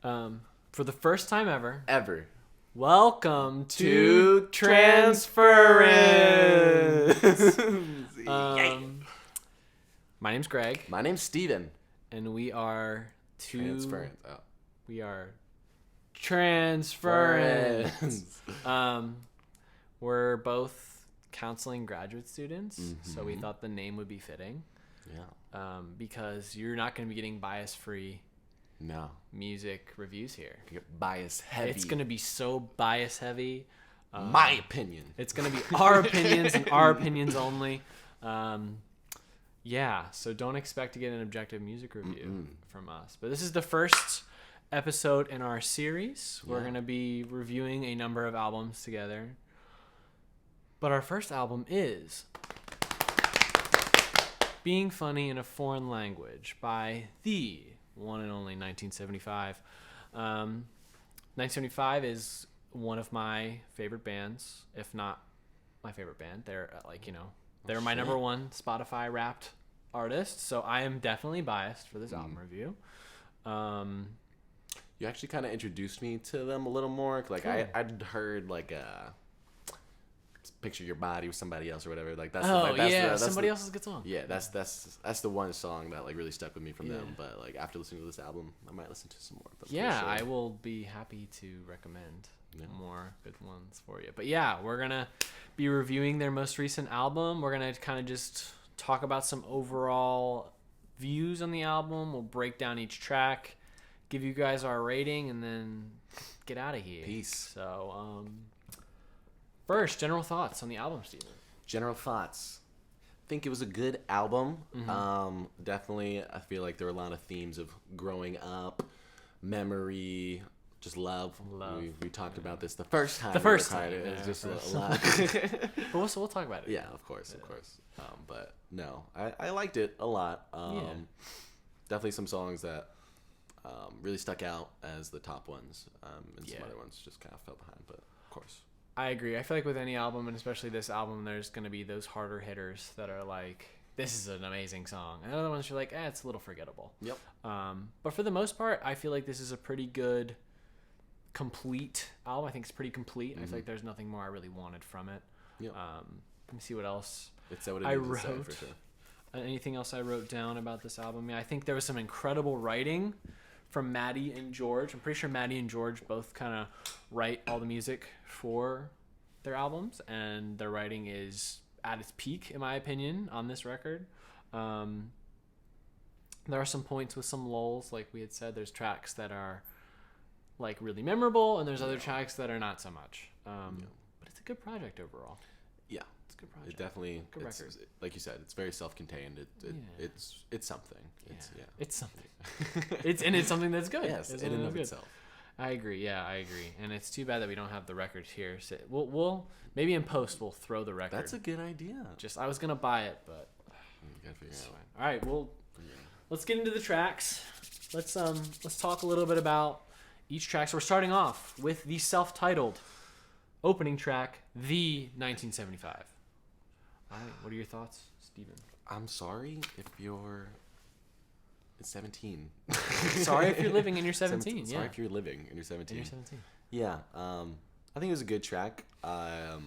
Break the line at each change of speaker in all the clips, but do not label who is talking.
For the first time
Ever.
welcome to Transference. My name's Greg,
My name's Steven.
and we are
Transference. Oh.
We are Transference. We're both counseling graduate students, so we thought the name would be fitting.
Yeah.
Because you're not going to be getting bias-free music reviews here.
Bias heavy.
It's going to be so bias heavy.
My opinion.
It's going to be our opinions and our opinions only. So don't expect to get an objective music review from us. But this is the first episode in our series. We're going to be reviewing a number of albums together. But our first album is Being Funny in a Foreign Language by the one and only 1975. 1975 is one of my favorite bands, if not my favorite band. They're they're my number one Spotify Wrapped artist, so I am definitely biased for this album review.
You actually kind of introduced me to them a little more. Like
cool.
I'd heard like Picture Your Body with somebody else or whatever. Like that's
somebody else's good song.
Yeah, that's the one song that like really stuck with me from them. But like after listening to this album, I might listen to some more.
I will be happy to recommend more good ones for you. But we're gonna be reviewing their most recent album. We're gonna kind of just talk about some overall views on the album. We'll break down each track, give you guys our rating, and then get out of here.
Peace.
So, first, general thoughts on the album, Steven.
General thoughts. I think it was a good album. Definitely, I feel like there were a lot of themes of growing up, memory, just love. We talked about this the first time. It was just a lot.
But we'll talk about it.
Yeah, of course. But no, I liked it a lot. Definitely some songs that really stuck out as the top ones, and some other ones just kind of fell behind. But of course.
I agree. I feel like with any album, and especially this album, there's going to be those harder hitters that are like, this is an amazing song. And other ones you're like, it's a little forgettable.
Yep.
But for the most part, I feel like this is a pretty good, complete album. I think it's pretty complete. I feel like there's nothing more I really wanted from it.
Yep.
Let me see what else
I wrote. For sure.
Anything else I wrote down about this album? Yeah, I think there was some incredible writing from Maddie and George. I'm pretty sure Maddie and George both kind of write all the music for their albums, and their writing is at its peak, in my opinion, on this record. There are some points with some lulls, like we had said. There's tracks that are like really memorable, and there's other tracks that are not so much. But it's a good project overall.
Yeah.
It's a good project.
It definitely,
good record.
Like you said, it's very self-contained. It's something.
It's something. It's something that's good.
Yes, in and of itself.
I agree. Yeah, I agree. And it's too bad that we don't have the record here. So we'll maybe in post we'll throw the record.
That's a good idea.
I was gonna buy it, but
you gotta figure it out.
All right, let's get into the tracks. Let's talk a little bit about each track. So we're starting off with the self-titled opening track, The 1975. All right, what are your thoughts, Steven?
I'm sorry if you're 17.
Sorry if you're living in your 17.
Sorry if you're living in your 17.
In your 17.
Yeah, I think it was a good track. The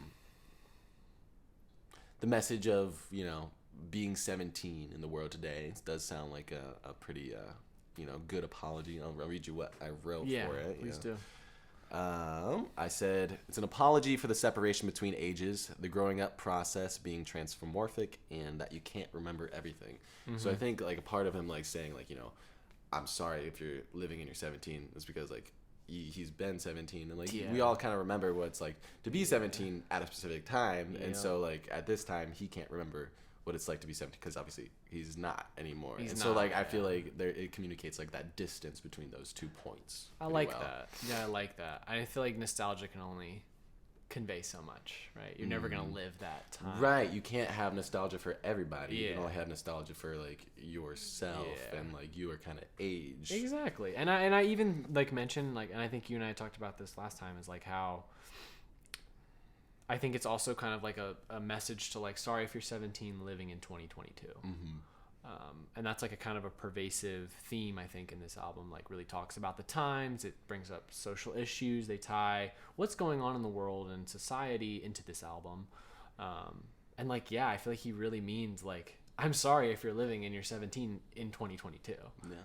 message of, being 17 in the world today does sound like a pretty, good apology. I'll read you what I wrote for it.
Please do.
I said, it's an apology for the separation between ages, the growing up process being transformorphic, and that you can't remember everything. So I think like a part of him like saying like, I'm sorry if you're living in your 17 is because like he's been 17 and like we all kind of remember what it's like to be 17 at a specific time. And so like at this time he can't remember what it's like to be 17 because obviously he's not anymore. So like I feel like it communicates like that distance between those 2 points.
I like that. Yeah, I like that. I feel like nostalgia can only convey so much, right? You're never gonna live that time.
Right. You can't have nostalgia for everybody. You can only have nostalgia for like yourself and like your kind of age.
Exactly. And I even like mentioned like, and I think you and I talked about this last time, is like how I think it's also kind of like a message to like, sorry if you're 17 living in 2022. And that's like a kind of a pervasive theme, I think, in this album. Like, really talks about the times. It brings up social issues. They tie what's going on in the world and society into this album. And like, yeah, I feel like he really means like, I'm sorry if you're living and you're 17 in 2022.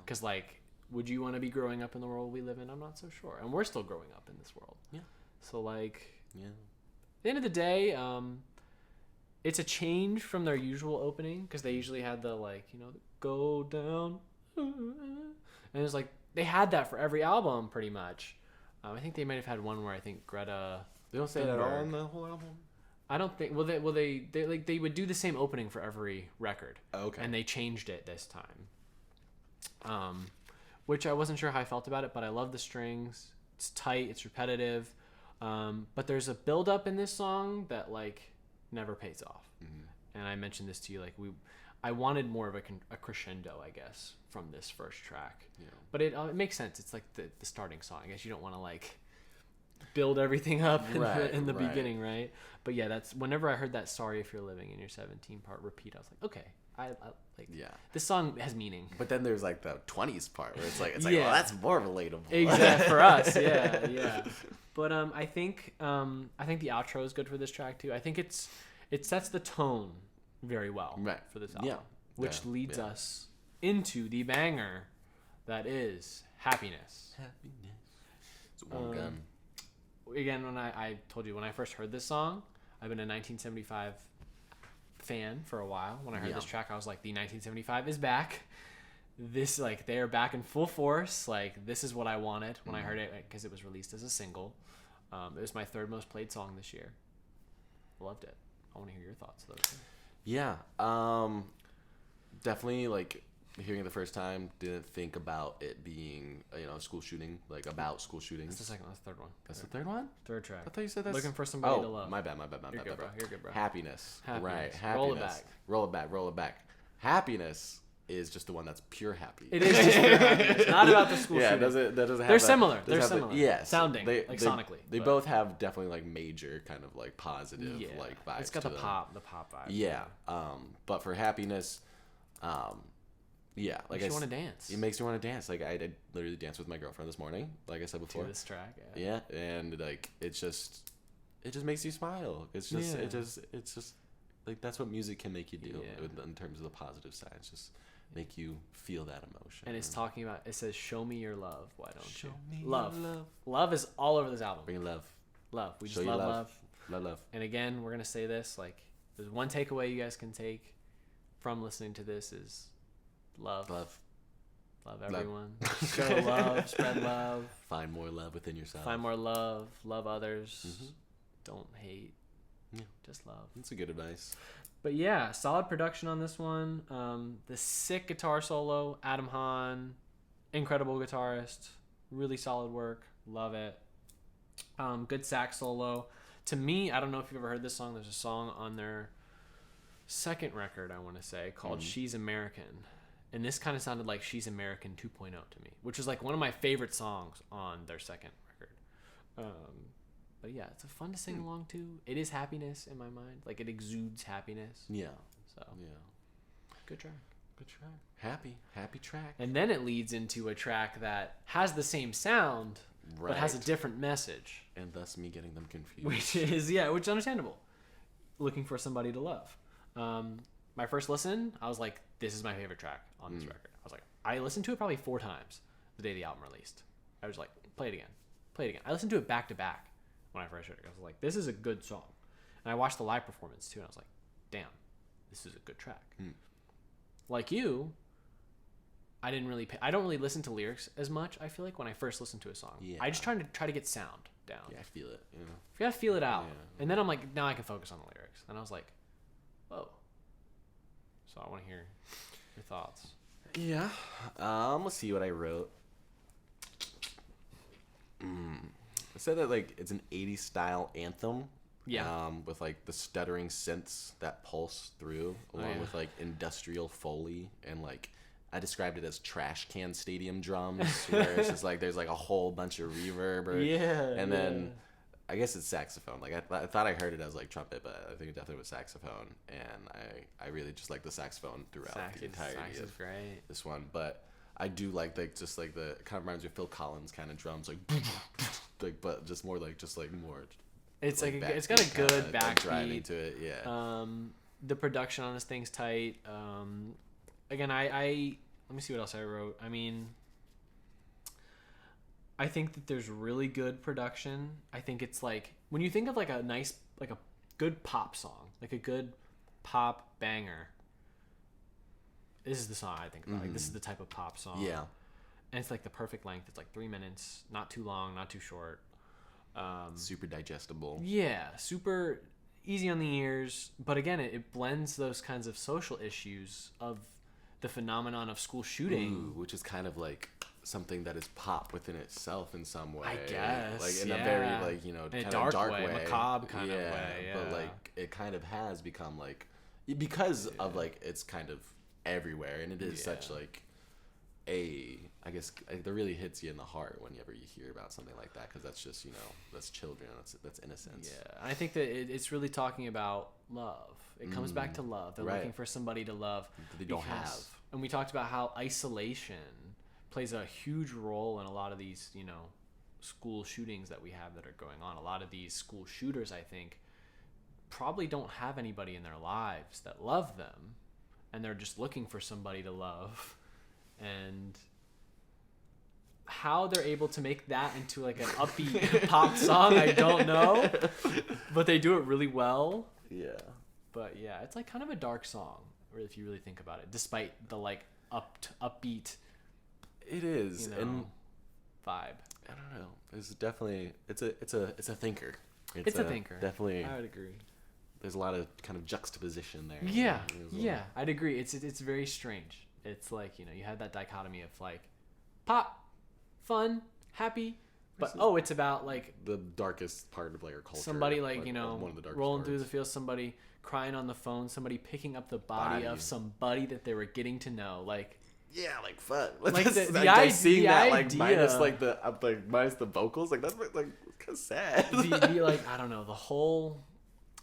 Because like, would you want to be growing up in the world we live in? I'm not so sure. And we're still growing up in this world. Yeah. So like, at the end of the day, it's a change from their usual opening, because they usually had the like, you know, go down, and it's like they had that for every album pretty much. I think they might have had one where I think Greta.
They don't say that at all in the whole album.
I don't think. Well, they like they would do the same opening for every record.
Okay.
And they changed it this time. Which I wasn't sure how I felt about it, but I love the strings. It's tight. It's repetitive. But there's a build up in this song that like never pays off. And I mentioned this to you, like I wanted more of a crescendo, I guess, from this first track. Yeah. But it makes sense. It's like the starting song. I guess you don't want to like build everything up in the beginning, right? But yeah, that's whenever I heard that "Sorry If You're Living in Your 17" part repeat, I was like, okay, I like this song has meaning.
But then there's like the 20s part where it's like well, that's more relatable.
Exactly, for us, yeah. But I think the outro is good for this track too. I think it sets the tone very well for this album, which leads us into the banger that is Happiness.
It's one gun.
Again, when I told you when I first heard this song, I've been a 1975 fan for a while. When I heard this track, I was like, the 1975 is back. This, like, they are back in full force. Like, this is what I wanted when I heard it, because it was released as a single. It was my third most played song this year. Loved it. I want to hear your thoughts, though.
Yeah. Definitely, like, hearing it the first time, didn't think about it being, a school shooting, like, about school shootings.
That's the second one. That's the third one.
That's the third one?
Third track.
I thought you said that's...
Looking for somebody to love.
My bad.
You're good, bro. You're good, bro.
Happiness. Right.
Happiness.
Roll it back. Happiness is just the one that's pure happy.
It is just pure happiness. Not about the school shooting.
That doesn't have
They're similar. They're similar.
Yes.
Sounding, sonically.
They both have definitely, like, major kind of, like, positive, like, vibes.
It's got
to
the
them.
pop vibe.
Yeah. But for Happiness, like,
makes you want to dance.
It makes you want to dance. Like, I literally danced with my girlfriend this morning, like I said before.
To this track,
yeah. And, like, it just makes you smile. It's just like, that's what music can make you do in terms of the positive side. It's just make you feel that emotion.
And it's talking about, it says, show me your love. Why don't
Show
you?
me
Love.
your love.
Love is all over this album.
Bring love.
Love. We just
Show
love
you
love.
Love.
And again, we're going to say this, like, there's one takeaway you guys can take from listening to this is love.
Love
everyone. Show love. Spread love.
Find more love within yourself.
Find more love. Love others. Don't hate.
Yeah.
Just love.
That's a good advice.
But yeah, solid production on this one. The sick guitar solo. Adam Hahn, incredible guitarist. Really solid work. Love it. Good sax solo. To me, I don't know if you've ever heard this song. There's a song on their second record, I want to say, called She's American. And this kind of sounded like She's American 2.0 to me, which is like one of my favorite songs on their second record. But yeah, it's fun to sing along to. It is happiness in my mind. Like, it exudes happiness.
Yeah.
So, good track.
Happy track.
And then it leads into a track that has the same sound, but has a different message.
And thus me getting them confused.
Which is understandable. Looking for somebody to love. My first listen, I was like, this is my favorite track on this record. I was like, I listened to it probably 4 times the day the album released. I was like, play it again. I listened to it back to back when I first heard it. I was like, this is a good song. And I watched the live performance too, and I was like, damn, this is a good track. Like you, I don't really listen to lyrics as much, I feel like, when I first listen to a song.
Yeah.
I just try to get sound down.
Yeah, I feel it. You
gotta feel it out.
Yeah.
And then I'm like, now I can focus on the lyrics. And I was like, whoa. So I want to hear your thoughts.
Yeah. Let's see what I wrote. I said that, like, it's an 80s style anthem.
Yeah.
With, like, the stuttering synths that pulse through, along with, like, industrial foley, and, like, I described it as trash can stadium drums, where it's just like there's like a whole bunch of reverb, and then I guess it's saxophone. Like I thought I heard it as like trumpet, but I think it definitely was saxophone. And I really just like the saxophone throughout the entirety of
great.
this one. But I do like just like the kind of reminds me of Phil Collins kind of drums, like but just more more.
It's like it's got a good
kinda,
backbeat.
driving to it, yeah.
The production on this thing's tight. Again, I let me see what else I wrote. I mean, I think that there's really good production. I think it's like when you think of like a nice, like a good pop song, like a good pop banger. This is the song I think about. Like this is the type of pop song.
Yeah.
And it's like the perfect length. It's like 3 minutes, not too long, not too short.
Super digestible.
Yeah, super easy on the ears. But again, it blends those kinds of social issues of the phenomenon of school shooting.
Ooh, which is kind of like something that is pop within itself in some way.
I guess.
Like in a very like, you know,
in
kind
a
of dark
way,
way.
macabre kind of way. Yeah.
But like it kind of has become like because of like it's kind of everywhere and it is such like I guess that really hits you in the heart whenever you hear about something like that because that's just, you know, that's children, that's innocence.
Yeah, I think that it's really talking about love. It comes back to love. They're looking for somebody to love
that they don't have.
And we talked about how isolation plays a huge role in a lot of these, you know, school shootings that we have that are going on. A lot of these school shooters, I think, probably don't have anybody in their lives that love them, and they're just looking for somebody to love. And how they're able to make that into like an upbeat pop song, I don't know, but they do it really well.
Yeah.
But yeah, it's like kind of a dark song, if you really think about it, despite the like upbeat.
It is,
you know,
and
vibe.
I don't know. It's definitely it's a thinker.
It's a thinker.
Definitely.
I would agree.
There's a lot of kind of juxtaposition there.
Yeah, yeah, I'd agree. It's very strange. It's like, you know, you have that dichotomy of like pop, fun, happy, but it's about like
the darkest part of like our culture.
Somebody like, you know,
one of the darkest
rolling
parts.
through the field, somebody crying on the phone, somebody picking up the body of somebody that they were getting to know, like.
Yeah, like fun.
Like
seeing that, like
idea,
minus like minus the vocals, like that's like kind of sad.
the like I don't know, the whole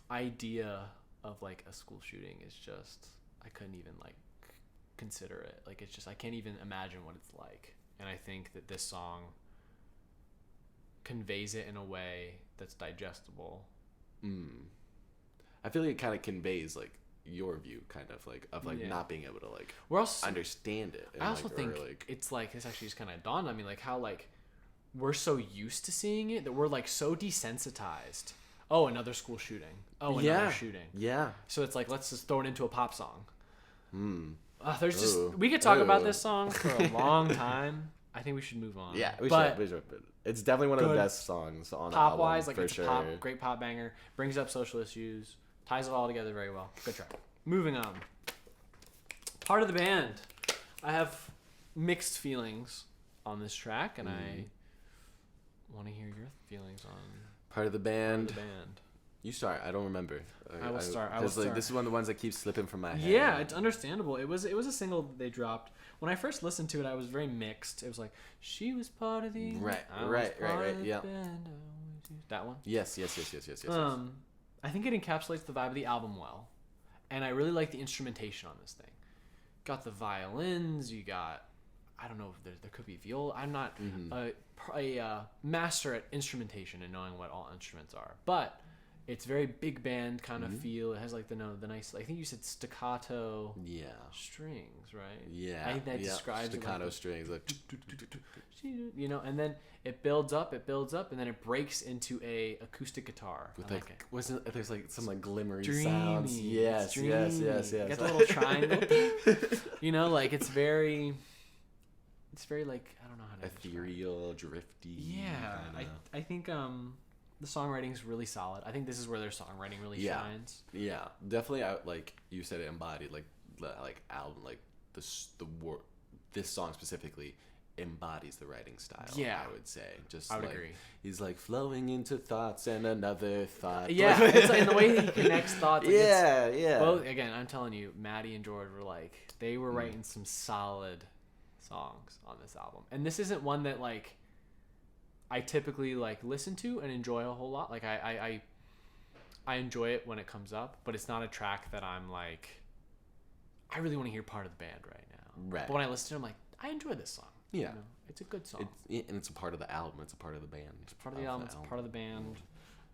idea of like a school shooting is just I couldn't even like consider it. Like it's just I can't even imagine what it's like. And I think that this song conveys it in a way that's digestible.
I feel like it kind of conveys like your view kind of like of like not being able to like
we're also,
understand it.
I also
like,
think
like,
it's like this actually just kind of dawned on me like how like we're so used to seeing it that we're like so desensitized. Oh, another school shooting. Oh, another shooting.
Yeah.
So it's like let's just throw it into a pop song. There's
Ooh.
just we could talk about this song for a long time. I think we should move on.
Yeah, we should. It's definitely one of the best songs on the album.
Pop wise, like
for
it's
sure.
a pop, great pop banger. Brings up social issues. Ties it all together very well. Good track. Moving on. Part of the band. I have mixed feelings on this track, and I want to hear your feelings on
Part of the band.
Part of the band.
You start. I don't remember.
I will start.
Like, this is one of the ones that keeps slipping from my head.
Yeah, it's understandable. It was a single that they dropped. When I first listened to it, I was very mixed. It was like she was part of the
right. Yeah.
That one.
Yes.
I think it encapsulates the vibe of the album well, and I really like the instrumentation on this thing. Got the violins. You got, I don't know if there could be viola. I'm not a master at instrumentation and knowing what all instruments are, but it's very big band kind of feel. It has like the nice. I think you said staccato.
Yeah.
Strings, right?
Yeah.
I think that describes
staccato
it like
strings, like
you know, and then it builds up, and then it breaks into a acoustic guitar.
with like wasn't there's like some like glimmery
dreamy
sounds. Yes.
You got the little triangle. You know, like it's very like I don't know how to
ethereal, drifty.
Yeah, I think the songwriting is really solid. I think this is where their songwriting really shines.
Yeah, definitely. Like you said, it embodied like the album, like this song specifically embodies the writing style.
Yeah,
I would say.
I would agree.
He's like flowing into thoughts and another thought.
Yeah, it's like in the way he connects thoughts. Like
yeah.
Well, again, I'm telling you, Maddie and George were like they were writing some solid songs on this album, and this isn't one that like I typically like listen to and enjoy a whole lot. Like I enjoy it when it comes up, but it's not a track that I'm like, I really want to hear part of the band right now.
Right.
But when I listen to it, I'm like, I enjoy this song.
Yeah.
You know, it's a good song.
And it's a part of the album. It's a part of the band.
It's part of the album. It's part of the band.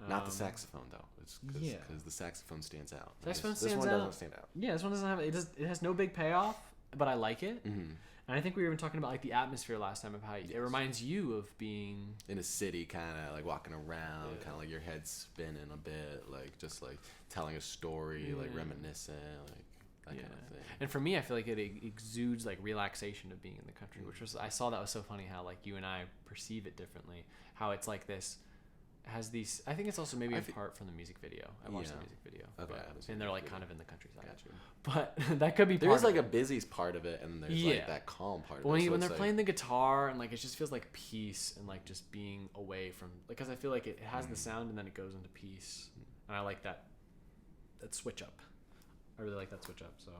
Not the saxophone though. It's
Yeah.
because the saxophone stands out.
Saxophone
this
stands
one
out.
doesn't stand out.
Yeah, this one doesn't have it has no big payoff, but I like it.
Mm-hmm.
And I think we were even talking about like the atmosphere last time of how it reminds you of being
in a city, kind of like walking around, kind of like your head spinning a bit, like just like telling a story, like reminiscing, like that kind of thing.
And for me, I feel like it exudes like relaxation of being in the country, which was, I saw that was so funny how like you and I perceive it differently. How it's like this has these. I think it's also maybe apart from the music video. I watched the music video, and they're like kind of in the countryside. But that could be.
There is like a busy part of it, and there's like that calm part.
But when they're playing the guitar and like it just feels like peace and like just being away from, like, because I feel like it has the sound and then it goes into peace, and I like that switch up. I really like that switch up. So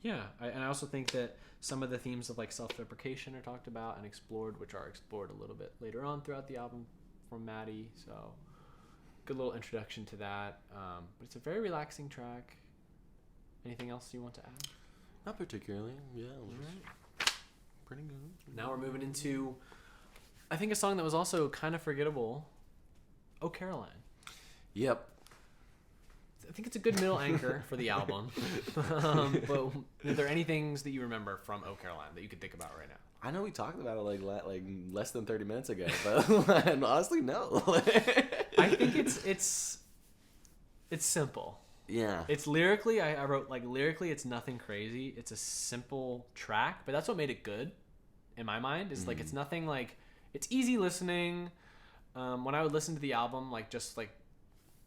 yeah, and I also think that some of the themes of like self-deprecation are talked about and explored, which are explored a little bit later on throughout the album from Maddie. So good little introduction to that. But it's a very relaxing track. Anything else you want to add?
Not particularly. Yeah. Pretty good.
Now we're moving into, I think, a song that was also kind of forgettable. Oh, Caroline.
Yep.
I think it's a good middle anchor for the album. But are there any things that you remember from Oh, Caroline that you could think about right now?
I know we talked about it like less than 30 minutes ago, but honestly, no.
I think it's simple.
Yeah.
It's lyrically, I wrote like lyrically, it's nothing crazy. It's a simple track, but that's what made it good in my mind. Is like it's nothing like, it's easy listening. When I would listen to the album, like just like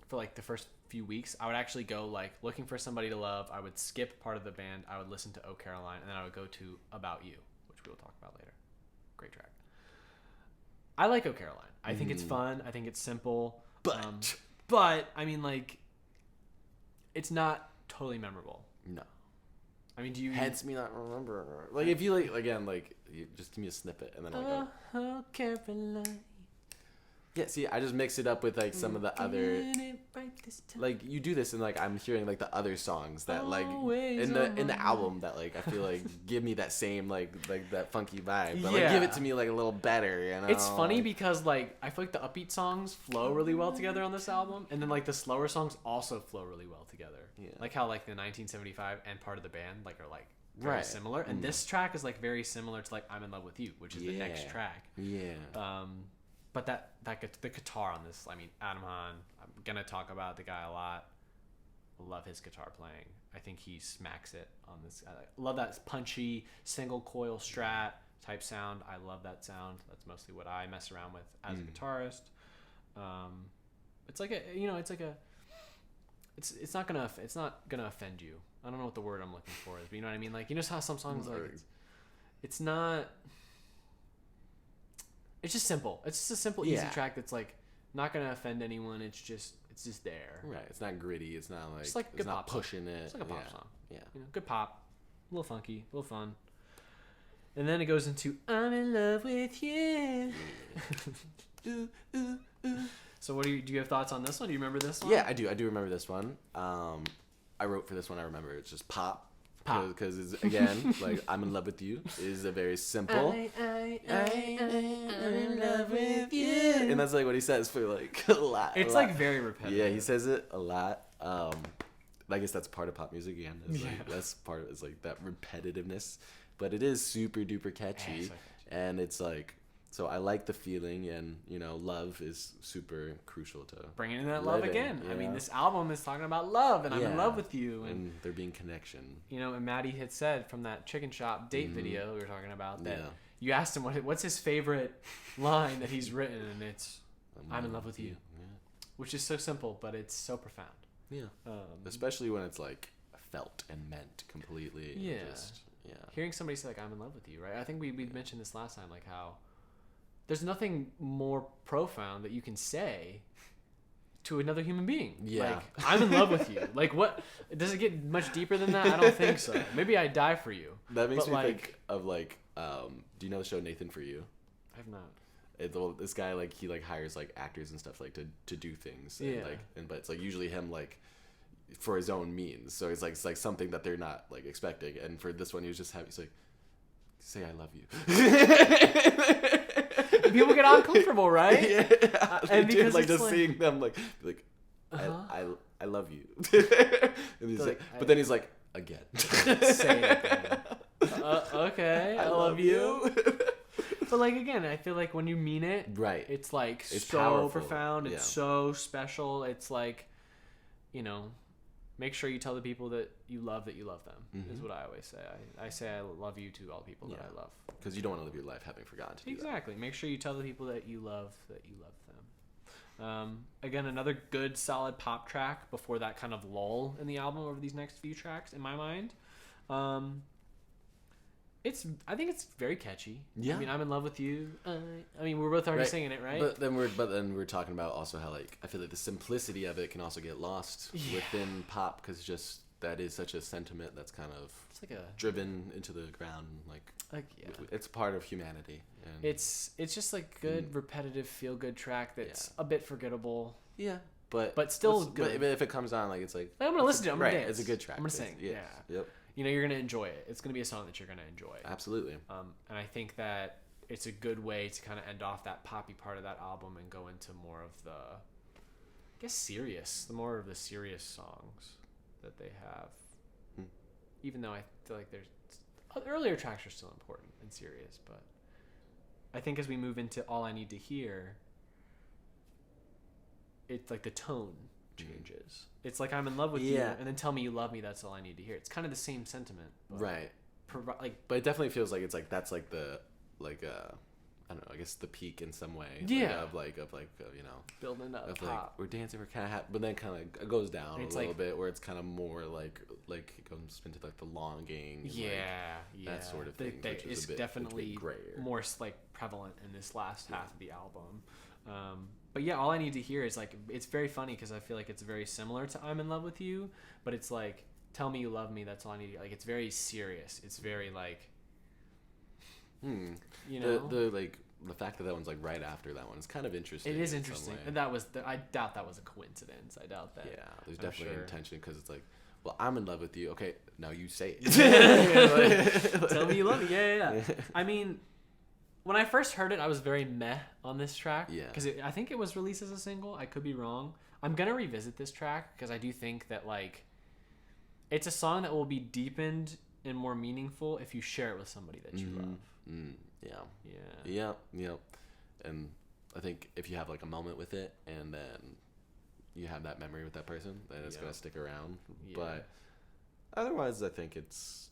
for like the first few weeks, I would actually go like looking for somebody to love. I would skip part of the band. I would listen to Oh, Caroline, and then I would go to About You, which we will talk about later. Great track. I like Oh, Caroline. I think it's fun. I think it's simple. But I mean, like, it's not totally memorable.
No.
I mean, do you?
Hence me not remembering. Like, if you like, again, like, you just give me a snippet and then I'll go.
Oh, Caroline.
Yeah, see, I just mix it up with like some of the other, like, you do this and like I'm hearing like the other songs that like in the album that like I feel like give me that same like that funky vibe, but like give it to me like a little better, you know.
It's funny because like I feel like the upbeat songs flow really well together on this album, and then like the slower songs also flow really well together.
Yeah.
Like how like the 1975 and Part of the Band like are like very similar, and this track is like very similar to like I'm in Love with You, which is the next track.
Yeah.
But the guitar on this, I mean, Adam Hahn, I'm gonna talk about the guy a lot. Love his guitar playing. I think he smacks it on this. I love that punchy single coil Strat type sound. I love that sound. That's mostly what I mess around with as a guitarist. It's like it's not gonna offend you. I don't know what the word I'm looking for is, but you know what I mean. Like, you know how some songs like it's not. It's just simple. It's just a simple, easy track that's like not gonna offend anyone. It's just there.
Right. It's not gritty. It's not like
it's like
it's
good
not
pop
pushing it.
It's like a pop song.
Yeah.
You know, good pop, a little funky, a little fun. And then it goes into I'm in love with you. Ooh, ooh, ooh. So do you have thoughts on this one? Do you remember this one?
Yeah, I do. I do remember this one. I wrote for this one. I remember it's just pop. Because it's, again, like I'm in love with you is a very simple. I'm in love with you, and that's like what he says for like a lot.
It's like very repetitive.
Yeah, he says it a lot. I guess that's part of pop music again. Like, that's part of it's like that repetitiveness, but it is super duper catchy, and it's like. So I like the feeling, and you know, love is super crucial to
bringing in that love again. I mean, this album is talking about love, and I'm in love with you, and
there being connection. You
know, and Maddie had said from that chicken shop date video we were talking about that you asked him what's his favorite line that he's written, and it's "I'm in love with you," which is so simple, but it's so profound.
Yeah, especially when it's like felt and meant completely.
Yeah, hearing somebody say like "I'm in love with you," right? I think we mentioned this last time, like how. There's nothing more profound that you can say to another human being. Yeah. Like, I'm in love with you. Like, what? Does it get much deeper than that? I don't think so. Maybe I die for you.
That makes me think of, like, do you know the show Nathan For You?
I have not.
this guy like he like hires like actors and stuff like to do things. And, but it's like usually him like for his own means. So it's like something that they're not like expecting. And for this one, he was just happy. He's like, say I love you.
People get uncomfortable, right?
Yeah,
and because
like just seeing them like I love you. And he's like, but then he's like, again.
Say it again. Okay, I love you. But like again, I feel like when you mean it,
right?
It's like
it's
so
powerful.
Profound. It's so special. It's like, make sure you tell the people that you love them. Mm-hmm. Is what I always say. I say I love you to all the people that I love.
Because you don't want to live your life having forgotten to do
exactly. That. Make sure you tell the people that you love them. Again, another good solid pop track before that kind of lull in the album over these next few tracks in my mind. I think it's very catchy.
Yeah.
I mean, I'm in love with you. I mean, we're both already singing it, right?
But then we're talking about also how like I feel like the simplicity of it can also get lost within pop because just that is such a sentiment that's kind of driven into the ground. Like it's part of humanity. And
it's just like good repetitive feel good track that's a bit forgettable.
Yeah. But
still good.
But if it comes on, like it's like
I'm gonna listen to it. I'm gonna dance.
It's a good track.
I'm gonna sing. Yeah.
Yep.
You're gonna enjoy it. It's gonna be a song that you're gonna enjoy.
Absolutely.
And I think that it's a good way to kind of end off that poppy part of that album and go into more of the, more of the serious songs that they have. Even though I feel like there's earlier tracks are still important and serious, but I think as we move into All I Need to Hear, it's like the tone changes. It's like I'm in love with you, and then tell me you love me. That's all I need to hear. It's kind of the same sentiment,
right? But it definitely feels like it's like that's like the I don't know. I guess the peak in some way.
Yeah.
Of
building up.
Of like we're dancing, we're kind of but then kind of goes down a little bit where it's kind of more like it goes into like the longing. And that sort of thing. Which is definitely
more like prevalent in this last half of the album. But yeah, All I Need to Hear is like, it's very funny because I feel like it's very similar to I'm in Love with You, but it's like, tell me you love me, that's all I need to hear. Like, it's very serious. It's very like,
the fact that one's like right after that one is kind of interesting.
It is interesting. And I doubt that was a coincidence. I doubt that.
Yeah, there's definitely intention because it's like, well, I'm in love with you. Okay, now you say it.
Tell me you love me. Yeah. I mean, when I first heard it, I was very meh on this track. Yeah. Because I think it was released as a single. I could be wrong. I'm going to revisit this track because I do think that, like, it's a song that will be deepened and more meaningful if you share it with somebody that you love.
Yeah. And I think if you have, like, a moment with it and then you have that memory with that person, then it's going to stick around. Yeah. But otherwise, I think it's,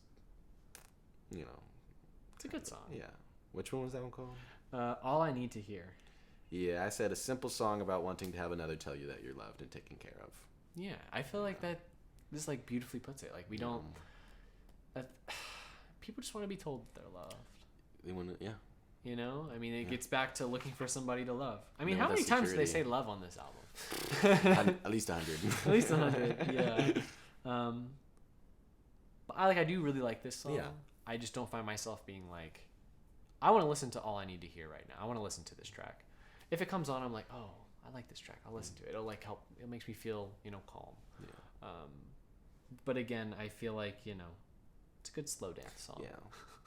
it's a good song.
Yeah. Which one was that one called?
All I Need to Hear.
Yeah, I said a simple song about wanting to have another tell you that you're loved and taken care of.
Yeah, I feel like that this like beautifully puts it. Like we don't. People just want to be told that they're loved.
They want to,
I mean, it gets back to looking for somebody to love. I mean, how many times do they say love on this
album? At least 100.
At least 100. Yeah. But I do really like this song. Yeah. I just don't find myself being like, I want to listen to All I Need to Hear right now. I want to listen to this track. If it comes on, I'm like, oh, I like this track. I'll listen to it. It'll like help. It makes me feel, calm. Yeah. But again, I feel like, it's a good slow dance song.
Yeah.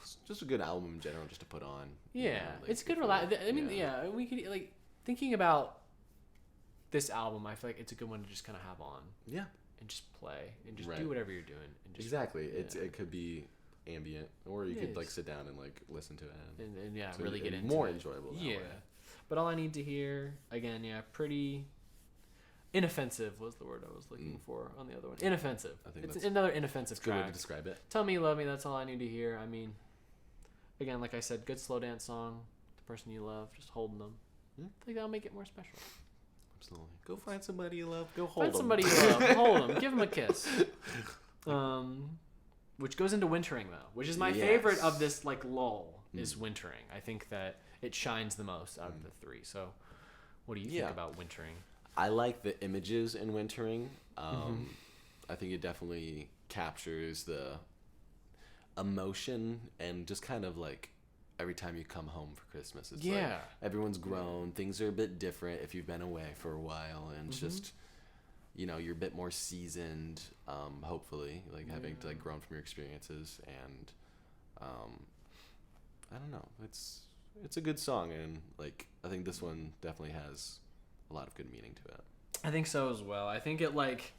It's just a good album in general just to put on.
Yeah. It's good. I mean, we could like thinking about this album. I feel like it's a good one to just kind of have on. Yeah. And just play and just do whatever you're doing. And just,
It could be ambient, or you could like sit down and like listen to it
and really get into
more
it.
Enjoyable that way.
But All I Need to Hear, again, pretty inoffensive was the word I was looking for on the other one. Inoffensive. I think it's another inoffensive track.
Good way to describe it.
Tell me you love me, that's all I need to hear. I mean, again, like I said, good slow dance song. The person you love, just holding them. I think that'll make it more special.
Absolutely. Go find somebody you love. Go hold them.
Find somebody you love. Hold them. Give them a kiss. Which goes into Wintering, though, which is my favorite of this like lull is Wintering. I think that it shines the most out of the three. So what do you think about Wintering?
I like the images in Wintering. I think it definitely captures the emotion and just kind of like every time you come home for Christmas, it's
Yeah.
like everyone's grown, things are a bit different if you've been away for a while, and it's just, you know, you're a bit more seasoned, hopefully, like having like grown from your experiences, and I don't know, it's a good song, and like I think this one definitely has a lot of good meaning to it.
I think so as well. I think it like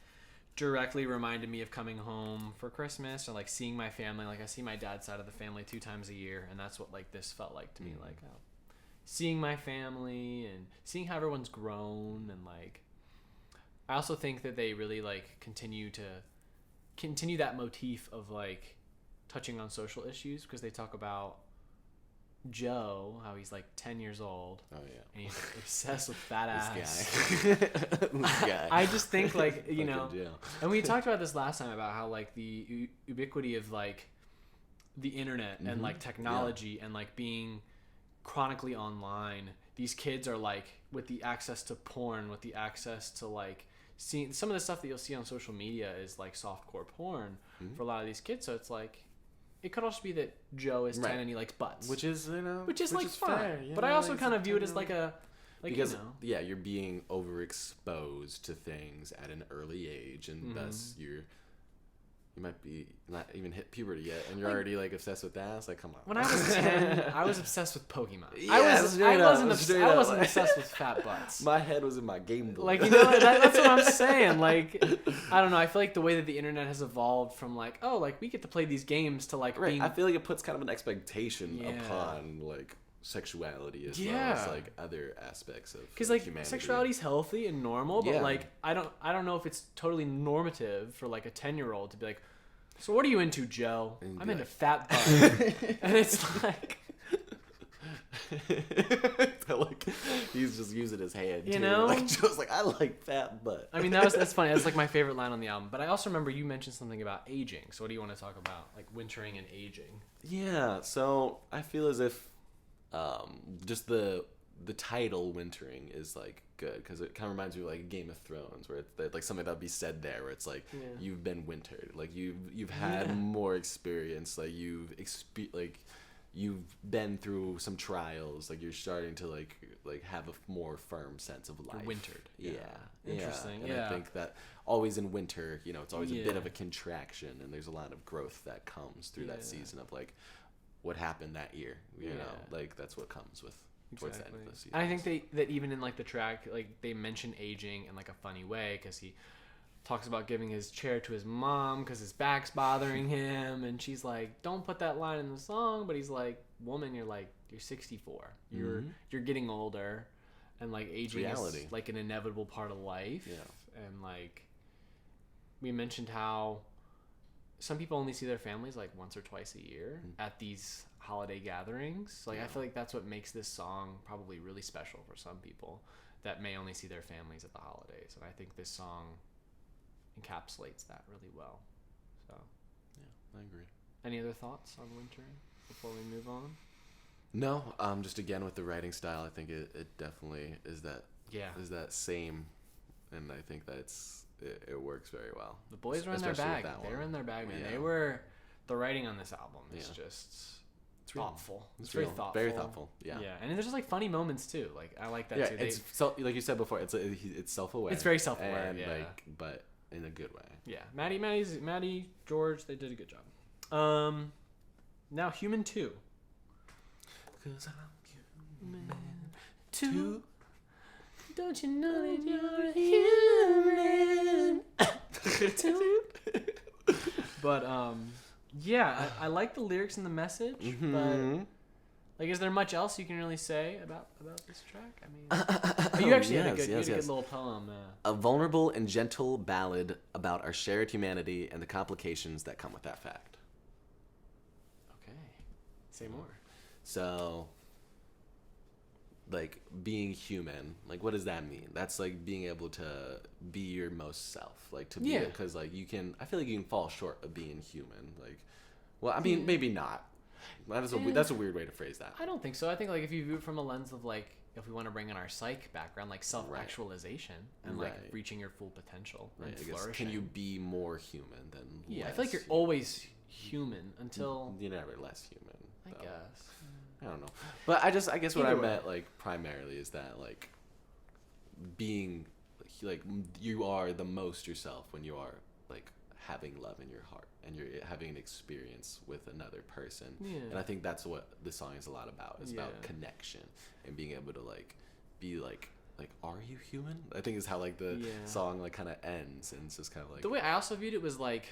directly reminded me of coming home for Christmas, or like seeing my family. Like I see my dad's side of the family 2 times a year, and that's what like this felt like to me. Like seeing my family and seeing how everyone's grown, and like I also think that they really like continue that motif of like touching on social issues, because they talk about Joe, how he's like 10 years old.
Oh yeah.
And he's like, obsessed with fat ass.
This guy.
I just think like, you know,
Fucking Joe.
and we talked about this last time about how like the ubiquity of like the internet and like technology and like being chronically online. These kids are like, with the access to porn, with the access to like seeing some of the stuff that you'll see on social media is like softcore porn for a lot of these kids. So it's like, it could also be that Joe is 10 and he likes butts,
which is, you know,
which is like fun.
fair,
but I also kind of view it as like a, like,
because
you know,
yeah, you're being overexposed to things at an early age, and thus you might be not even hit puberty yet, and you're
like,
already like obsessed with ass. Like, come on.
When I was 10, I was obsessed with Pokemon.
Yeah,
I wasn't
up.
obsessed with fat butts.
My head was in my Game Boy.
Like, you know, that's what I'm saying. Like, I don't know. I feel like the way that the internet has evolved from like, oh, like we get to play these games to like being.
I feel like it puts kind of an expectation upon like sexuality as well as like other aspects of,
because like
humanity.
Sexuality's healthy and normal, but like I don't know if it's totally normative for like a 10-year-old to be like, so what are you into, Joe? I'm into fat butt. And it's like
like he's just using his hand,
you
too.
know,
like Joe's like, I like fat butt.
I mean, that's funny. That's like my favorite line on the album. But I also remember you mentioned something about aging. So what do you want to talk about, like wintering and aging?
Yeah, so I feel as if just the title wintering is like good, because it kind of reminds me of like Game of Thrones, where it's like something that would be said there, where it's like you've been wintered, like you've had more experience, like you've been through some trials, like you're starting to like have a more firm sense of life.
You're wintered.
Yeah.
Interesting.
And I think that always in winter, you know, it's always a bit of a contraction, and there's a lot of growth that comes through that season of like what happened that year, you know, like that's what comes with towards the end of the season.
And I think that even in like the track, like they mention aging in like a funny way, because he talks about giving his chair to his mom because his back's bothering him, and she's like, don't put that line in the song, but he's like, woman, you're 64, you're getting older, and like aging is like an inevitable part of life. And like we mentioned how some people only see their families like once or twice a year at these holiday gatherings. Like I feel like that's what makes this song probably really special for some people that may only see their families at the holidays. And I think this song encapsulates that really well. So
yeah, I agree.
Any other thoughts on wintering before we move on?
No, just again with the writing style, I think it definitely is that same, and I think that it works very well.
The boys were in their bag. They were in their bag, man.
Yeah.
The writing on this album is just thoughtful. It's very thoughtful.
Very thoughtful. Yeah.
Yeah, and there's just like funny moments too. Like I like that too.
It's so, like you said before, it's self-aware.
It's very self-aware.
And
yeah.
like, but in a good way.
Yeah, Maddie, George, they did a good job. Now Human 2. 'Cause I'm human too. Don't you know that you're human too? But yeah, I like the lyrics and the message, but like, is there much else you can really say about this track? I mean, you actually had a good little poem.
A vulnerable and gentle ballad about our shared humanity and the complications that come with that fact.
Okay, say more.
So, like, being human, like, what does that mean? That's like being able to be your most self, like to be, because like I feel like you can fall short of being human. Like, well, I mean, maybe not. That's a weird way to phrase that.
I don't think so. I think like if you view it from a lens of like, if we want to bring in our psych background, like self-actualization and like reaching your full potential and flourishing.
Can you be more human than less?
I feel like you're always human until
you're never less human.
I guess.
I don't know. But I guess what I
Either way.
meant, like, primarily is that, like, being, like, you are the most yourself when you are, like, having love in your heart and you're having an experience with another person.
Yeah.
And I think that's what this song is a lot about. It's about
Yeah.
connection and being able to, like, be, like, are you human? I think is how, like, the song, like, kind of ends. And it's just kind of like...
The way I also viewed it was, like,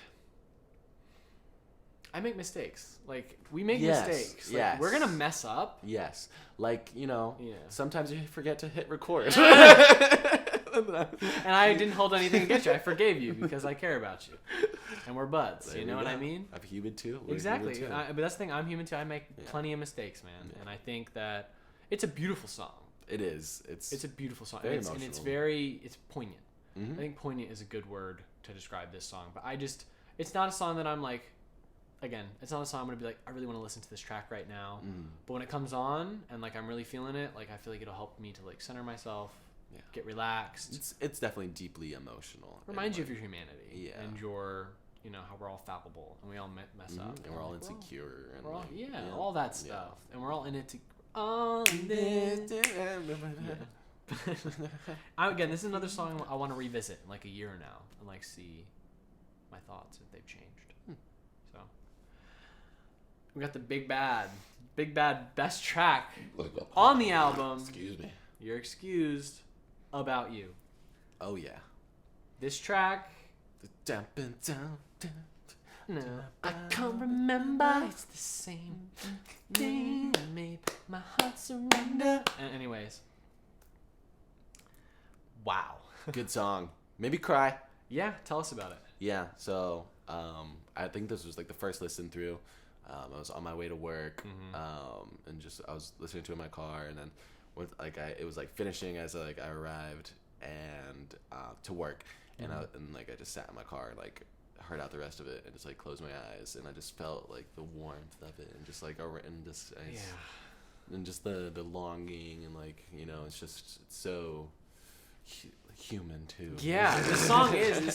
I make mistakes. Like, we make mistakes. Like,
yes.
We're going to mess up.
Yes. Like, you know,
Yeah.
sometimes you forget to hit record.
And I didn't hold anything against you. I forgave you because I care about you. And we're buds.
There
you know
we
what
go.
I mean?
I'm human too. We're
Exactly.
human too.
But that's the thing. I'm human too. I make plenty of mistakes, man.
Yeah.
And I think that it's a beautiful song.
It is. It's
a beautiful song.
very
And it's
emotional.
it's poignant.
Mhm.
I think poignant is a good word to describe this song. But it's not a song that I'm like, again, it's not a song I'm going to be like, I really want to listen to this track right now. But when it comes on and like I'm really feeling it, like I feel like it'll help me to like center myself, get relaxed.
It's definitely deeply emotional.
Reminds you
and,
of your humanity.
Yeah.
And your, you know, how we're all fallible and we all mess up.
and we're all
like,
insecure. And
We're all,
like,
all that stuff.
Yeah.
And we're all in it to... All in it. Again, this is another song I want to revisit in like a year now and like see my thoughts if they've changed. So we got the big bad best track on the album.
Excuse me.
You're excused. About You.
Oh yeah.
This track. No, I can't remember. It's the same thing that made my heart surrender. Anyways. Wow.
Good song. Maybe cry.
Yeah, tell us about it.
Yeah. So I think this was like the first listen through. I was on my way to work, and just I was listening to it in my car, and then with like it was like finishing as like I arrived and to work, and I just sat in my car and like heard out the rest of it and just like closed my eyes, and I just felt like the warmth of it and just like and just the longing, and like, you know, it's so human too.
Yeah, this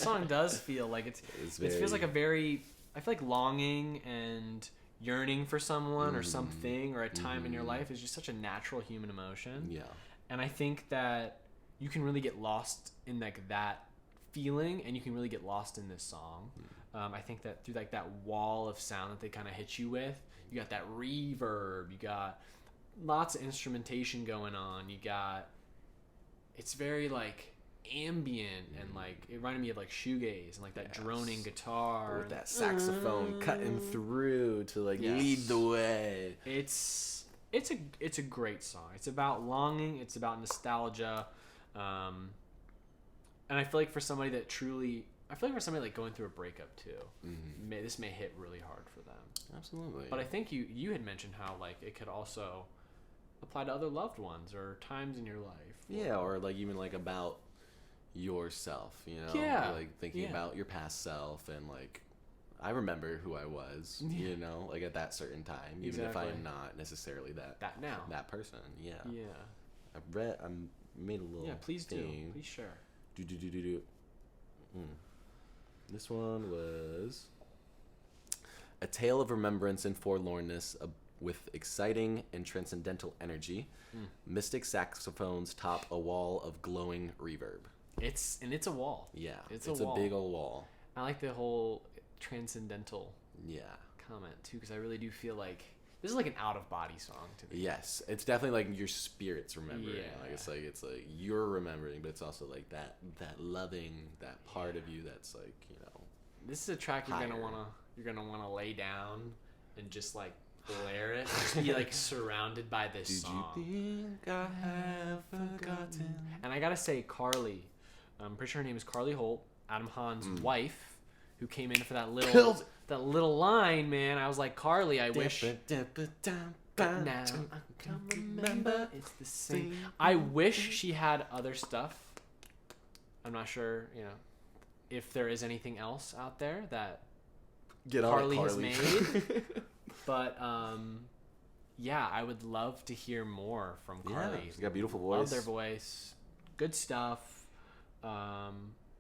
song does feel like it feels like a very, I feel like longing and yearning for someone or something or a time in your life is just such a natural human emotion.
Yeah.
And I think that you can really get lost in like that feeling, and you can really get lost in this song. I think that through like that wall of sound that they kind of hit you with, you got that reverb, you got lots of instrumentation going on, it's very like ambient, and like it reminded me of like shoegaze and like that droning guitar
with that saxophone cutting through to like lead the way.
It's a great song. It's about longing, it's about nostalgia, and I feel like for somebody like going through a breakup too, this may hit really hard for them.
Absolutely.
But I think you had mentioned how like it could also apply to other loved ones or times in your life.
Yeah, or like even like about yourself, you know?
Yeah.
Like thinking about your past self, and like I remember who I was, you know, like at that certain time, even if I'm not necessarily that person. Yeah.
Yeah.
I made a little
please
thing.
Please share.
This one was a tale of remembrance and forlornness with exciting and transcendental energy. Mystic saxophones top a wall of glowing reverb.
It's a wall.
Yeah,
it's
a
wall.
big old wall.
I like the whole transcendental comment too, because I really do feel like this is like an out of body song to me.
Yes, it's definitely like your spirit's remembering.
Yeah.
Like it's like you're remembering, but it's also like that loving, that part of you that's like, you know.
This is a track you're gonna wanna lay down and just like blare it, just be like surrounded by this song.
Did you think I have forgotten?
And I gotta say, Carly, I'm pretty sure her name is Carly Holt, Adam Hahn's wife, who came in for that little line, man. I was like, Carly, I wish. Now I can remember it's the same. I wish she had other stuff. I'm not sure, you know, if there is anything else out there that Carly has made. But yeah, I would love to hear more from Carly.
She's got a beautiful voice.
Love their voice. Good stuff.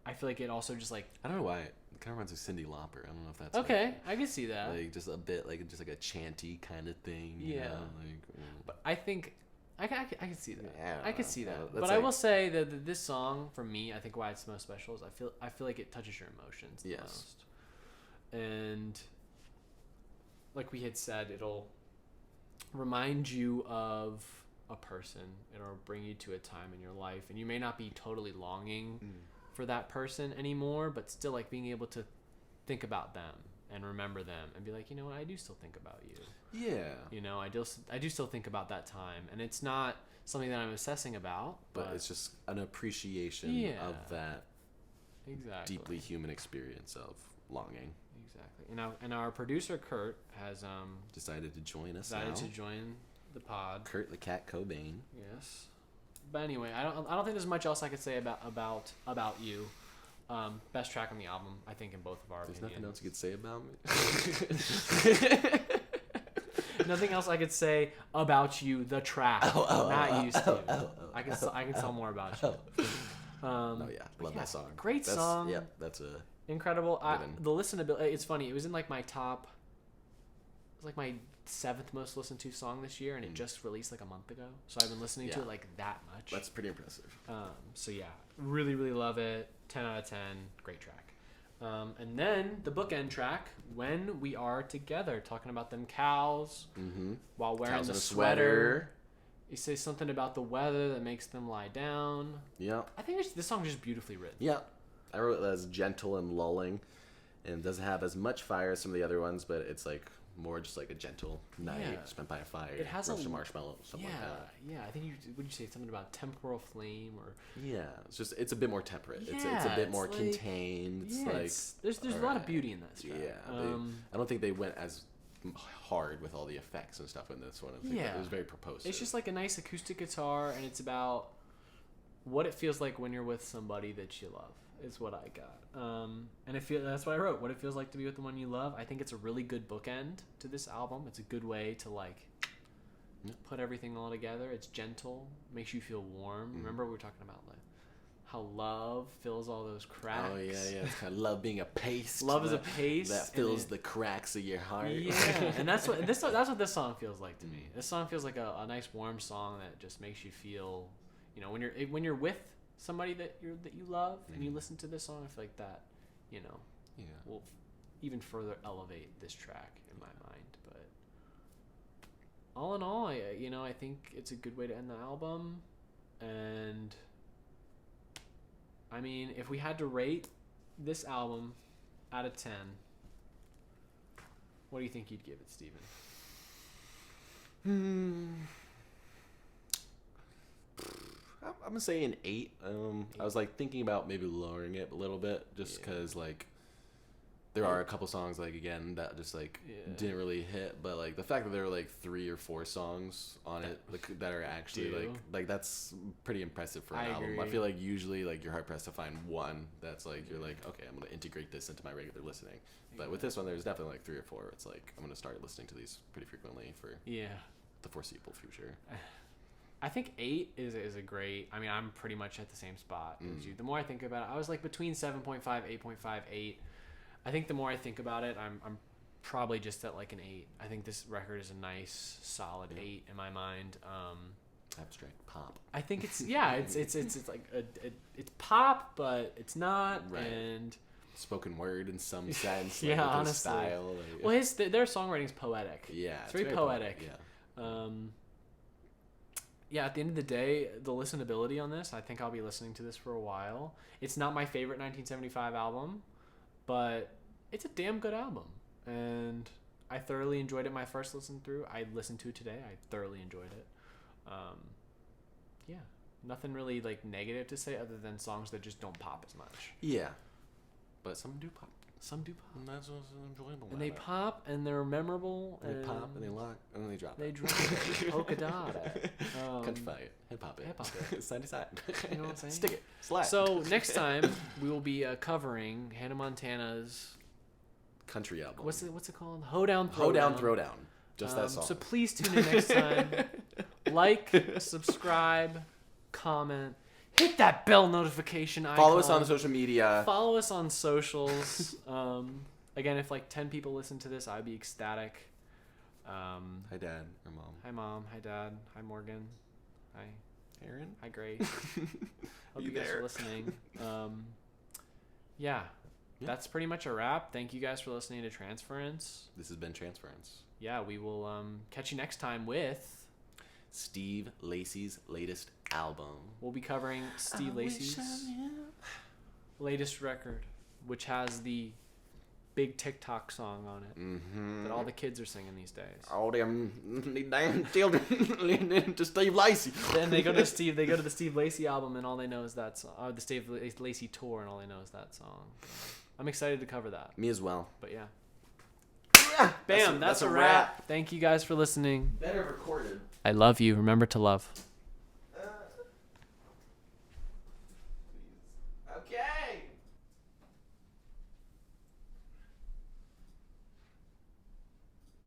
I feel like it also just like
I don't know why it kind of reminds like Cyndi Lauper. I don't know if that's
okay. I can see that.
like just a bit like just like a chanty kind of thing. You know? Like,
but I think I can see that.
Yeah,
I can see that.
that's
But
like,
I will say that this song for me, I think why it's most special is I feel like it touches your emotions the most. And like we had said, it'll remind you of a person. It'll bring you to a time in your life, and you may not be totally longing for that person anymore, but still like being able to think about them and remember them and be like, you know what, I do still think about you.
Yeah.
You know, I do still think about that time, and it's not something that I'm obsessing about,
but it's just an appreciation of that deeply human experience of longing.
Exactly. And our producer Kurt has
decided to join us.
Decided to join the pod.
Kurt the Cat Cobain.
Yes. But anyway, I don't think there's much else I could say about you. Best track on the album, I think, in both of our opinions.
There's nothing else you could say about me.
Nothing else I could say about you, the track, not you, Steve. I can tell more about you.
Oh yeah, love that song.
Great song.
Yeah, that's a
incredible. The listenability. It's funny. It was in like my top. It was like my 7th most listened to song this year, and it just released like a month ago. So I've been listening to it like that much.
That's pretty impressive.
So yeah, really, really love it. 10 out of 10. Great track. And then the bookend track, When We Are Together, talking about them cows while wearing
cows
the
in a
sweater. You say something about the weather that makes them lie down.
Yeah.
I think this song is just beautifully written.
Yeah. I wrote it as gentle and lulling, and doesn't have as much fire as some of the other ones, but it's like more just like a gentle night spent by a fire.
It has
roast a marshmallow, something like that.
Yeah, I think would you say something about temporal flame or?
Yeah, it's a bit more temperate.
Yeah,
it's a bit more
like,
contained. It's like
there's a lot of beauty in that track.
Yeah, I don't think they went as hard with all the effects and stuff in this one. I think it was very propositive.
It's just like a nice acoustic guitar, and it's about what it feels like when you're with somebody that you love. Is what I got. And that's what I wrote. What it feels like to be with the one you love. I think it's a really good bookend to this album. It's a good way to like put everything all together. It's gentle, makes you feel warm. Remember we were talking about like how love fills all those cracks.
Oh yeah. It's kind of love being a paste.
Love is a paste
that fills the cracks of your heart.
Yeah, and that's what this song feels like to me. This song feels like a nice warm song that just makes you feel, you know, when you're with somebody that you love and you listen to this song, I feel like that, you know, will even further elevate this track in my mind. But all in all, I think it's a good way to end the album. And I mean, if we had to rate this album out of 10, what do you think you'd give it, Steven?
I'm gonna say an 8. I was like thinking about maybe lowering it a little bit, just because like there are a couple songs like again that just like didn't really hit, but like the fact that there were like 3 or 4 songs on it that are actually like that's pretty impressive for an album. I feel like usually like you're hard pressed to find one that's like you're like, okay, I'm gonna integrate this into my regular listening. But with this one, there's definitely like 3 or 4. It's like I'm gonna start listening to these pretty frequently for the foreseeable future.
I think 8 is a great. I mean, I'm pretty much at the same spot as you. The more I think about it, I was like between 7.5, 8.5, 8. I think the more I think about it, I'm probably just at like an 8. I think this record is a nice, solid 8 in my mind.
Abstract pop.
I think it's it's like it's pop, but it's not.
Right.
And
spoken word in some sense.
Yeah,
like,
honestly.
Style, like,
well, their songwriting's poetic.
Yeah,
it's very poetic.
Yeah.
Yeah, at the end of the day, the listenability on this, I think I'll be listening to this for a while. It's not my favorite 1975 album, but it's a damn good album. And I thoroughly enjoyed it my first listen through. I listened to it today. I thoroughly enjoyed it. Yeah, nothing really like negative to say other than songs that just don't pop as much.
Yeah, but some do pop.
Some do pop.
And that's what's enjoyable.
And they pop, and they're memorable.
And they pop, and they lock, and then they drop.
They drop it. Polka dot it.
Countrify it. Hip hop it.
Hip hop it.
Side to side.
You know what I'm saying?
Stick it. Slide.
So next time we will be covering Hannah Montana's
country album.
What's it called? Hoedown Throwdown.
Hoedown Throwdown. Just that song.
So please tune in next time. Like, subscribe, comment, hit that bell notification icon.
Follow us on social media.
Follow us on socials. Again, if like 10 people listen to this, I'd be ecstatic.
Hi, Dad or Mom.
Hi, Mom. Hi, Dad. Hi, Morgan. Hi,
Aaron.
Hi, Grace. Hope you guys
there?
are listening. Yeah, that's pretty much a wrap. Thank you guys for listening to Transference.
This has been Transference.
Yeah, we will catch you next time with...
Steve Lacy's latest album.
We'll be covering Steve Lacy's latest record, which has the big TikTok song on it that all the kids are singing these days.
All them damn children listening to Steve Lacy.
Then they go to the Steve Lacy album, and all they know is that song. Or the Steve Lacy tour, and all they know is that song. I'm excited to cover that.
Me as well.
But yeah. Bam, that's a wrap. Thank you guys for listening.
Better recorded.
I love you. Remember to love.